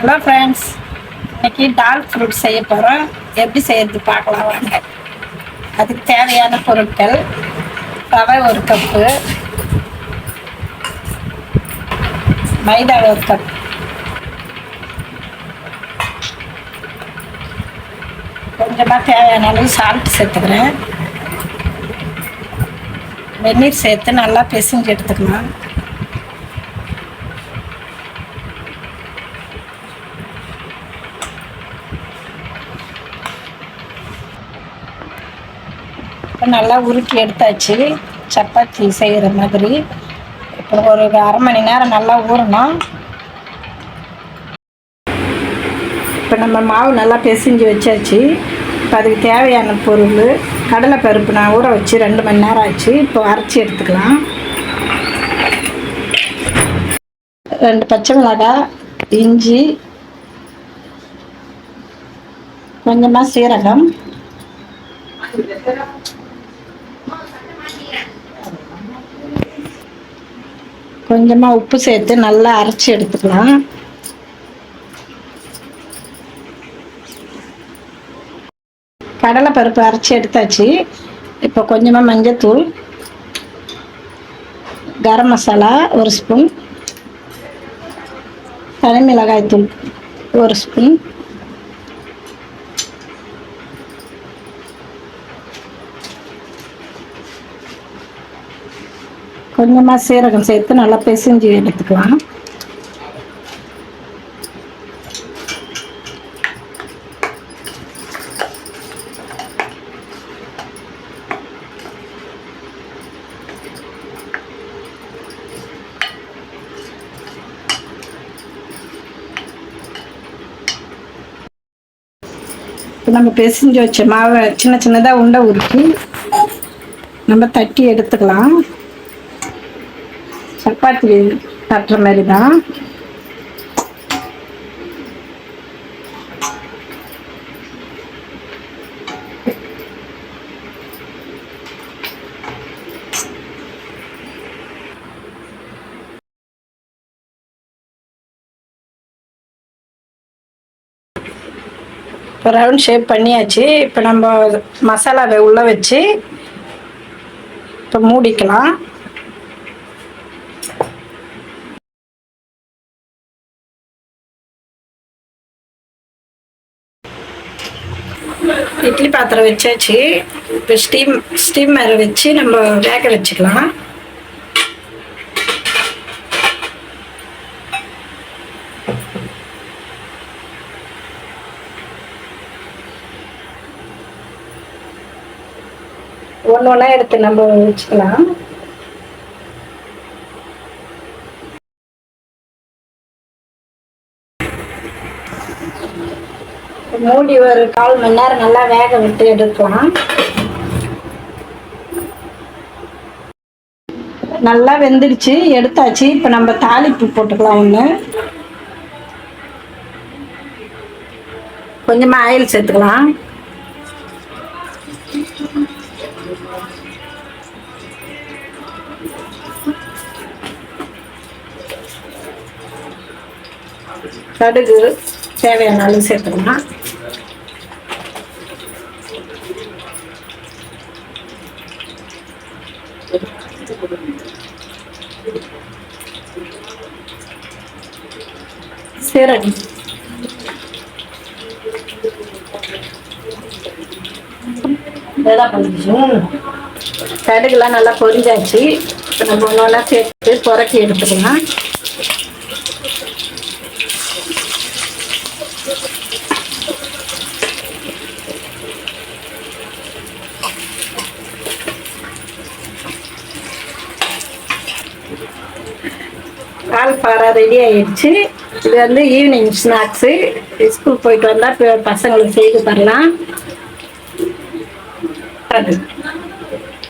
Hello friends, இன்னைக்கு டால் fruit செய்ய போகிறோம். எப்படி செய்யறது பார்க்கலாம் வாங்க. அதுக்கு தேவையான பொருட்கள்: ரவை 1 கப்பு, மைதா 1 கப், கொஞ்சமாக தேவையான அளவு சால்ட் சேர்த்துக்கிறேன். வெந்நீர் சேர்த்து நல்லா பிசைஞ்சு எடுத்துக்கலாம். இப்போ நல்லா உருட்டி எடுத்தாச்சு, சப்பாத்தி செய்கிற மாதிரி. இப்போ ஒரு 1/2 மணி நேரம் நல்லா ஊறணும். இப்போ நம்ம மாவு நல்லா பிசைஞ்சு வச்சாச்சு. இப்போ அதுக்கு தேவையான பொருள்: கடலைப்பருப்பு நான் ஊற வச்சு 2 மணி நேரம் ஆச்சு. இப்போ அரைச்சி எடுத்துக்கலாம். 2 பச்சை மிளகாய், இஞ்சி, கொஞ்சமாக சீரகம், கொஞ்சமாக உப்பு சேர்த்து நல்லா அரைச்சி எடுத்துக்கலாம். கடலைப்பருப்பு அரைச்சி எடுத்தாச்சு. இப்போ கொஞ்சமாக மஞ்சத்தூள், கரம் மசாலா 1 ஸ்பூன், தனி மிளகாய் தூள் 1 ஸ்பூன், கொஞ்சமாக சீரகம் சேர்த்து நல்லா பிசைஞ்சு எடுத்துக்கலாம். இப்போ நம்ம பிசைஞ்சு வச்ச மாவை சின்ன சின்னதாக உருண்டை உருட்டி நம்ம தட்டி எடுத்துக்கலாம். சப்பாத்தி தட்டுற மாதிரி தான். இப்போ ரவுண்ட் ஷேப் பண்ணியாச்சு. இப்போ நம்ம மசாலாவை உள்ளே வச்சு இப்போ மூடிக்கலாம். இட்லி பாத்திரம் வச்சாச்சு. இப்போ ஸ்டீமரை வச்சு நம்ம வேக வச்சுக்கலாம். ஒன்று ஒன்றா எடுத்து நம்ம வச்சுக்கலாம். மூடி ஒரு 1/4 மணி நேரம் நல்லா வேக விட்டு எடுக்கலாம். நல்லா வெந்துடுச்சு, எடுத்தாச்சு. இப்போ நம்ம தாளிப்பு போட்டுக்கலாம். ஒன்று கொஞ்சமாக ஆயில் சேர்த்துக்கலாம். கடுகு தேவையான அளவு சேர்த்துக்கலாம். சீரகம், கடுகுலாம் நல்லா பொரிஞ்சாச்சு. இப்போ நம்ம ஒன்று ஒன்றா சேர்த்து புரட்டி எடுத்துக்கலாம். பால்பாரா ரெடி ஆயிடுச்சு. இது வந்து ஈவினிங் ஸ்நாக்ஸு. ஸ்கூல் போயிட்டு வந்தால் பசங்களுக்கு செய்து தரலாம். அது